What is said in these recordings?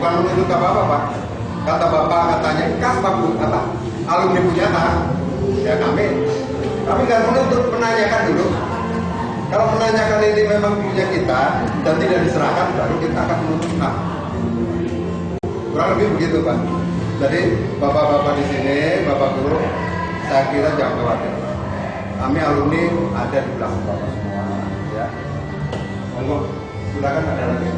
bukan menuntut apa-apa Pak. Kata Bapak katanya kas Pak Bu, kata alumni punya tak? Ya kami nggak menuntut, menanyakan dulu. Kalau menanyakan ini memang punya kita dan tidak diserahkan, baru kita akan menuntut hak. Kurang lebih begitu Pak. Jadi bapak-bapak di sini, bapak guru, saya kira jangan khawatir. Kami alumni ada di belakang bapak semua, ya. Monggo, silakan ada lagi.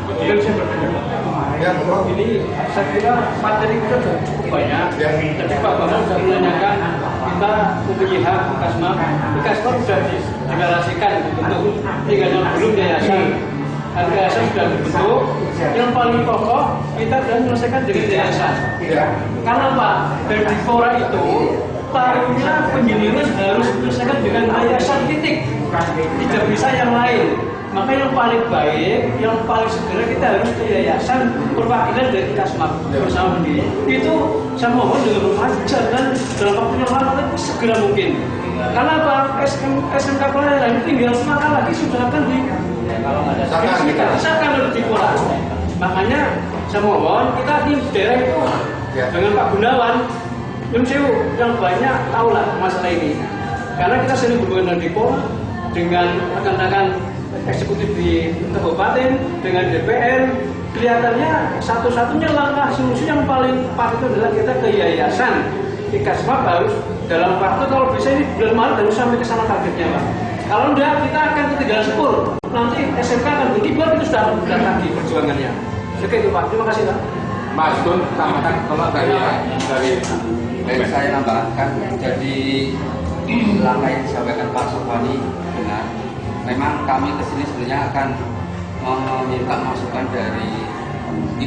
Kemudian saya bertanya, ini saya kira materi kita sudah cukup banyak. Tapi Pak Bambang sudah menanyakan kita mempunyai hak Kasma. Kasma sudah dideklarasikan dibentuk, tinggal yang belum yayasan. Yayasan sudah dibentuk. Yang paling pokok kita sudah menyelesaikan dengan yayasan. Karena Pak, dari Dikora itu taruhnya penjelinan harus diselesaikan dengan yayasan titik. Tidak bisa yang lain. Maka yang paling baik, yang paling segera kita harus ke yayasan perwakilan dari Kasma bersama sendiri. Itu saya mohon dengan remaja dan dalam waktu yang lama segera mungkin. Karena apa? SMK pelayaran tinggal semakan lagi sudah akan disahkan oleh Dikora. Makanya saya mohon kita di daerah itu dengan Pak Gunawan, yang banyak tahulah masalah ini. Karena kita sering berhubungan dengan Dikora, dengan rekan-rekan eksekutif di kabupaten, dengan DPR, kelihatannya satu-satunya langkah solusi yang paling pas itu adalah kita ke yayasan. Di Kasma harus dalam waktu kalau bisa ini bulan Maret harus sampai ke sana targetnya Pak. Kalau enggak kita akan ketinggalan sepur. Nanti SMK akan berkibar itu sudah bulan lagi perjuangannya. Oke itu Pak, terima kasih Pak. Mas Gun, tambahkan kalau dari saya nambahkan, jadi langkah yang disampaikan Pak Sofani benar. Memang kami kesini sebenarnya akan meminta masukan dari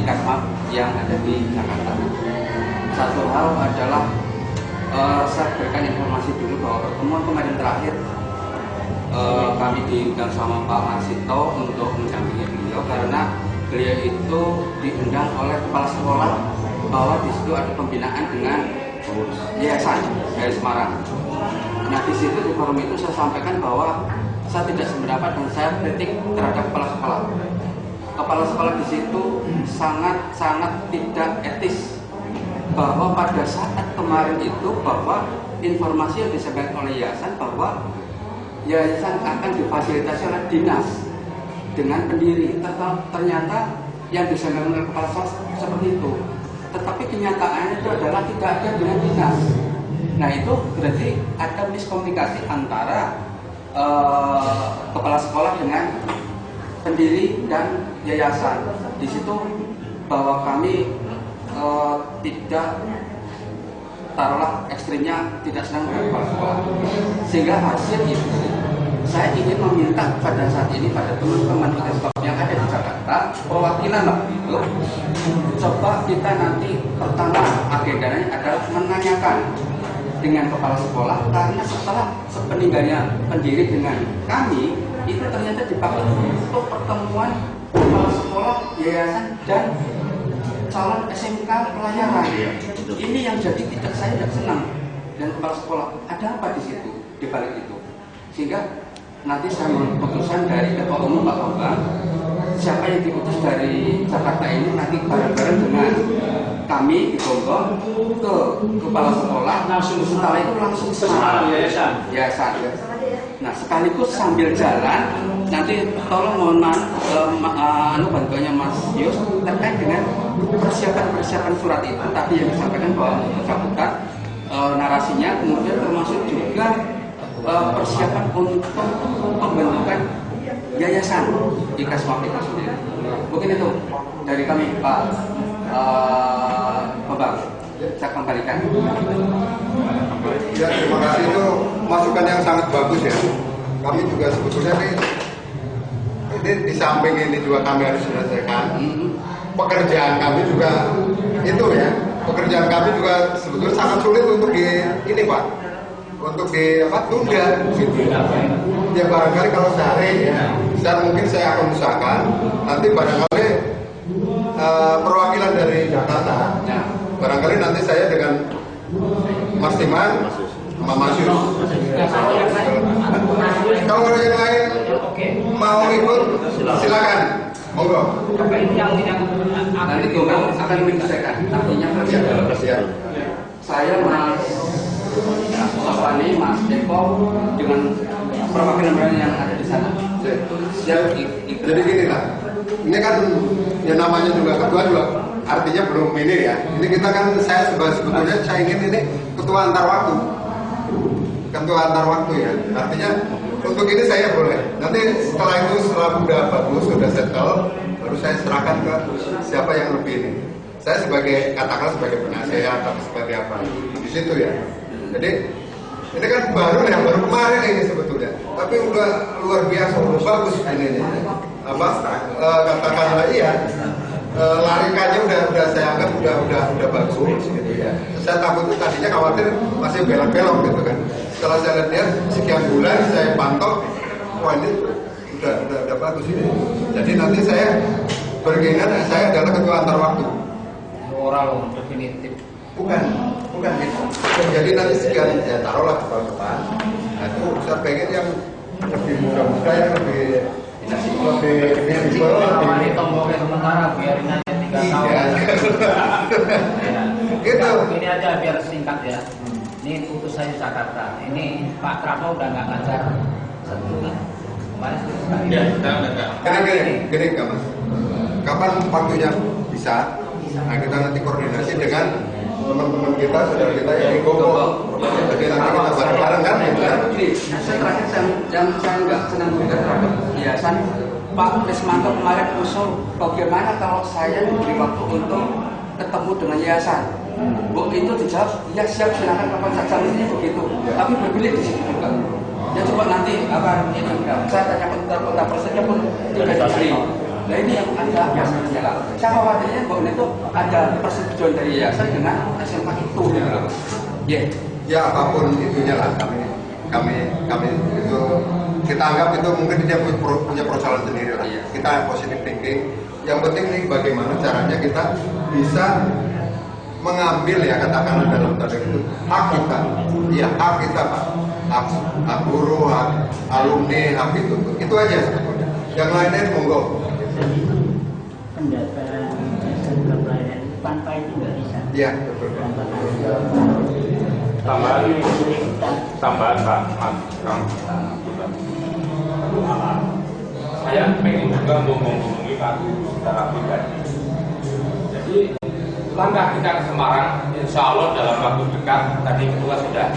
Kasma yang ada di Jakarta. Satu hal adalah saya berikan informasi dulu bahwa pertemuan kemarin terakhir kami diundang sama Pak Marsito untuk mendampingi beliau karena beliau itu diundang oleh kepala sekolah bahwa di situ ada pembinaan dengan yayasan dari Semarang. Nah di situ di forum itu saya sampaikan bahwa saya tidak sependapat dan saya kritik terhadap kepala sekolah. Kepala sekolah di situ sangat tidak etis bahwa pada saat kemarin itu bahwa informasi yang disampaikan oleh yayasan bahwa yayasan akan difasilitasi oleh dinas dengan pendiri. Ternyata yang disampaikan oleh kepala sekolah seperti itu. Tetapi kenyataannya itu adalah tidak ada dengan dinas. Nah itu berarti ada miskomunikasi antara kepala sekolah dengan pendiri dan yayasan. Di situ bahwa kami tidak taruhlah ekstrimnya tidak senang dengan kepala sekolah, sehingga hasil itu saya ingin meminta pada saat ini pada teman-teman yang ada di Jakarta perwakilan lah itu coba kita nanti pertama agendanya adalah menanyakan dengan kepala sekolah karena setelah sepeninggalnya pendiri dengan kami itu ternyata dipakai untuk pertemuan kepala sekolah, yayasan dan calon SMK pelayaran. Ini yang jadi saya tidak senang dan kepala sekolah ada apa di situ di balik itu, sehingga nanti saya mohon keputusan dari Ketua Umum Pak Bambang siapa yang diutus dari Jakarta ini nanti bareng-bareng dengan kami di Gonggong ke kepala sekolah langsung setelah itu langsung ke yayasan. Nah sekaligus sambil jalan nanti tolong mohon bantuannya Mas Yus terkait dengan persiapan surat itu tadi yang disampaikan bahwa mencakupan narasinya kemudian termasuk juga persiapan untuk pembentukan yayasan di Kasma sendiri. Mungkin itu dari kami Pak Bambang, saya kembalikan. Ya, terima kasih, itu masukan yang sangat bagus ya. Kami juga sebetulnya ini di samping ini juga kami harus selesaikan. Pekerjaan kami juga itu ya. Pekerjaan kami juga sebetulnya sangat sulit untuk ini Pak. Untuk tunda gitu. Ya barangkali kalau sehari mungkin saya akan usahakan nanti barangkali perwakilan dari Jakarta barangkali nanti saya dengan Mas Timan sama Mas Yus kalau ada yang Monggo. Apa ini yang nanti Gomong akan menyelesaikan. Artinya kerja dalam Siap. saya Mas Sofani, Mas Deko dengan perwakilan yang ada di sana. Siap. Jadi gini lah, ini kan ya namanya juga ketua juga artinya belum ini ya. Ini kita kan saya sebetulnya saya ingin ini ketua antar waktu. Ketua antar waktu ya. Artinya untuk ini saya boleh. Nanti setelah itu setelah udah bagus, sudah settle, baru saya serahkan ke siapa yang lebih ini. Saya sebagai katakanlah sebagai penasehat atau sebagai apa di situ ya. Jadi ini kan baru ya, baru kemarin ini sebetulnya. Tapi udah luar biasa, udah bagus ini. Katakanlah iya. Larikannya udah saya anggap udah bagus gitu ya. Saya takut tadinya khawatir masih belok-belok gitu kan. Setelah saya lihat sekian bulan saya pantau, wah ini udah bagus ini. Jadi nanti saya berkeinginan saya adalah ketua antar waktu. Moral definitif. Bukan gitu. Jadi nanti sekian ya taruhlah tahun depan. Nah itu saya pengen yang lebih muda-muda, yang lebih Ini tomboknya sementara biarin aja 3 tahun. Gitu. Ini aja biar singkat ya. Ini putus saya Jakarta. Ini Pak Prabowo udah nggak ngajar sentuhan. Kemarin sekali. Ya, kita Gini Mas. Kapan waktunya bisa? Nah kita nanti koordinasi dengan teman-teman kita, saudara kita yang di Gogo. Jadi nanti kita bareng-bareng kan? Saya terakhir yang saya nggak senang juga terhadap yayasan Pak Rismanto kemarin usul bagaimana kalau saya diberi waktu untuk ketemu dengan yayasan. Bu itu dijawab, ya siap silakan kapan saja ini begitu. Tapi berbelit di situ juga. Ya coba nanti akan ini saya tanya kota persennya pun tidak diberi. Nah ini yang ada masalahnya lah. Saya khawatirnya bahwa itu ada persetujuan dari yayasan dengan SMK itu. Ya apapun itunya lah kami itu kita anggap itu mungkin dia punya persoalan sendiri lah. Kita positive thinking. Yang penting nih bagaimana caranya kita bisa mengambil ya katakanlah dalam tanda itu hak kita, ya hak kita Pak, hak guru, hak alumni, hak itu aja sebetulnya. Yang lainnya monggo. Pendaftaran jasa pelayanan tanpa itu nggak bisa. Ya betul. tambahan Pak Mas Kang. Saya pengen juga menghubungi Pak secara pribadi. Jadi langkah kita ke Semarang, insya Allah dalam waktu dekat, tadi ketua sudah.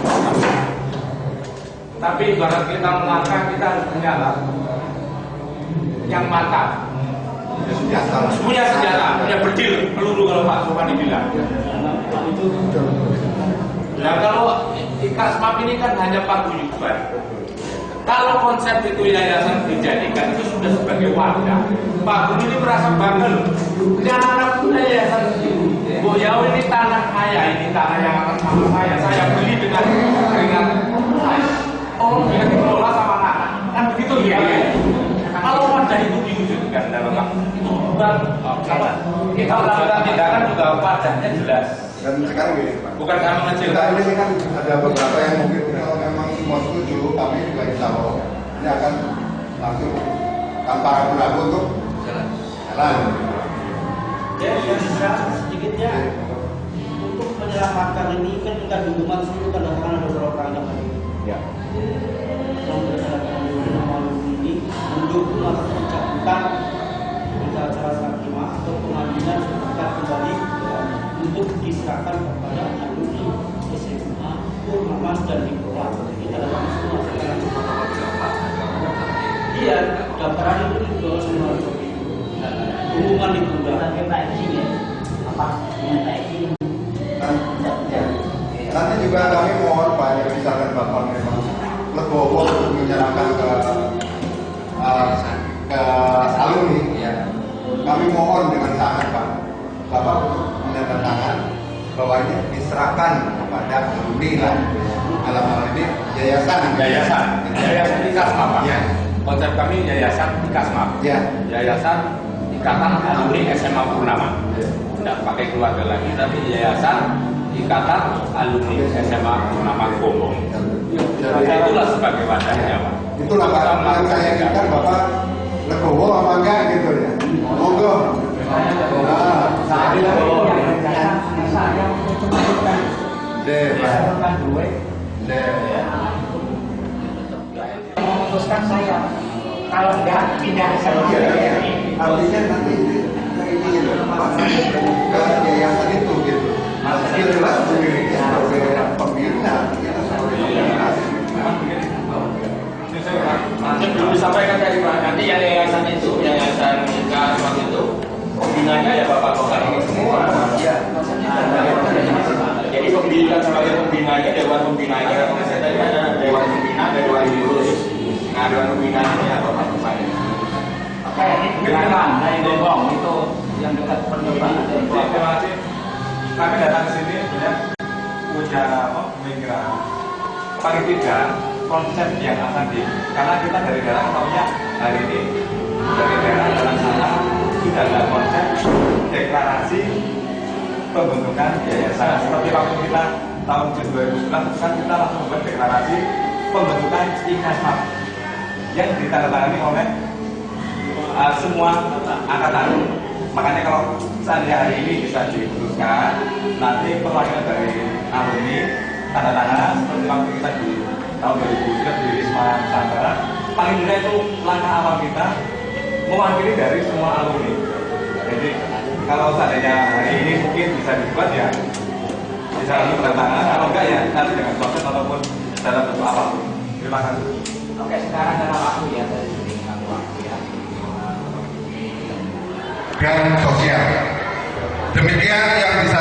Tapi ibarat kita melangkah, kita harus punya yang mantap, punya senjata, punya berdil, peluru kalau Pak Sofani bilang. Nah kalau Kasmap ini kan hanya paguyuban. Kalau konsep itu yayasan dijadikan itu sudah sebagai wadah. Pak Guru ini merasa bangga loh. Ini anak-anak punya yayasan Bu Yao ini tanah saya, ini tanah yang akan sama saya beli dengan saya. Oh, yang dikelola sama anak. Kan begitu ya. Kalau wadah itu diwujudkan dalam waktu itu bukan apa? Kita melakukan tindakan juga wadahnya jelas. Dan sekarang gini Pak. Bukan saya mengecilkan. Ini kan ada beberapa yang mungkin kalau memang semua setuju, kami juga insya Allah ini akan langsung tanpa ragu-ragu untuk jalan. Ya, sedikitnya untuk menyelamatkan ini kan tingkat dukungan seluruh tanda-tangan ada beberapa orang yang hadir. Ya. Yang berdasarkan nomor ini mendukung atas pencabutan acara sakimah atau pengambilan sertifikat kembali untuk diserahkan kepada alumni SMA Purnamas dan Dikola. Kita dalam semua sekarang. Iya, daftaran itu dijual semua hubungan itu udah Pak Isi ya. Apa dengan Pak Isi? Nanti juga kami mohon Pak, ya misalkan Bapak memang legowo untuk menyerahkan ke alumni, ya. Kami mohon dengan sangat Pak, Bapak untuk menandatangan bahwa ini diserahkan kepada alumni lah. Dalam hal ini yayasan di Kasmap Pak. Ya. Konsep kami yayasan di Kasmap. Ya. Yayasan Ikatan Alumni SMA Purnama. Tidak pakai keluarga lagi, tapi yayasan Ikatan Alumni SMA Purnama Gombong. Jadi Itulah sebagai wadahnya Pak. itulah Pak, yang saya inginkan Bapak legowo apa enggak gitu ya. Monggo. Nah, memutuskan saya kalau enggak pindah saja. artinya nanti ini loh, ke yayasan itu gitu. Maksudnya jelas memiliki sebagai pembina, kita sebagai pembina. Belum disampaikan tadi Pak, nanti yang yayasan itu, yayasan Kasman itu, pembinanya ya bapak-bapak ini semua. Jadi pembina sebagai pembinanya, dewan pembinanya, saya tadi ada dewan pembina, ada dewan pengurus. Nah, dewan pembinanya ya bapak-bapak ini. Kayak ini belakang, dari Depok itu yang dekat permukaan. Terima kasih. Kami datang ke sini punya pemikiran paling tidak konsep yang akan karena kita dari daerah tahunya hari ini dari daerah sana sudah ada konsep deklarasi pembentukan yayasan seperti waktu kita tahun 2011 kan kita langsung membuat deklarasi pembentukan IKASMAP yang ditandatangani oleh semua angkatan. Makanya kalau seandainya hari ini bisa diputuskan, nanti perwakilan dari alumni tanda tangan seperti waktu kita di tahun 2009 di Wisma Nusantara, paling tidak itu langkah awal kita mewakili dari semua alumni. Jadi kalau seandainya hari ini mungkin bisa dibuat ya bisa langsung tanda tangan, kalau enggak ya nanti dengan proses ataupun dalam bentuk apapun. Terima kasih. Oke, sekarang dalam waktu ya, waktu ya. Dan sosial. Demikian yang bisa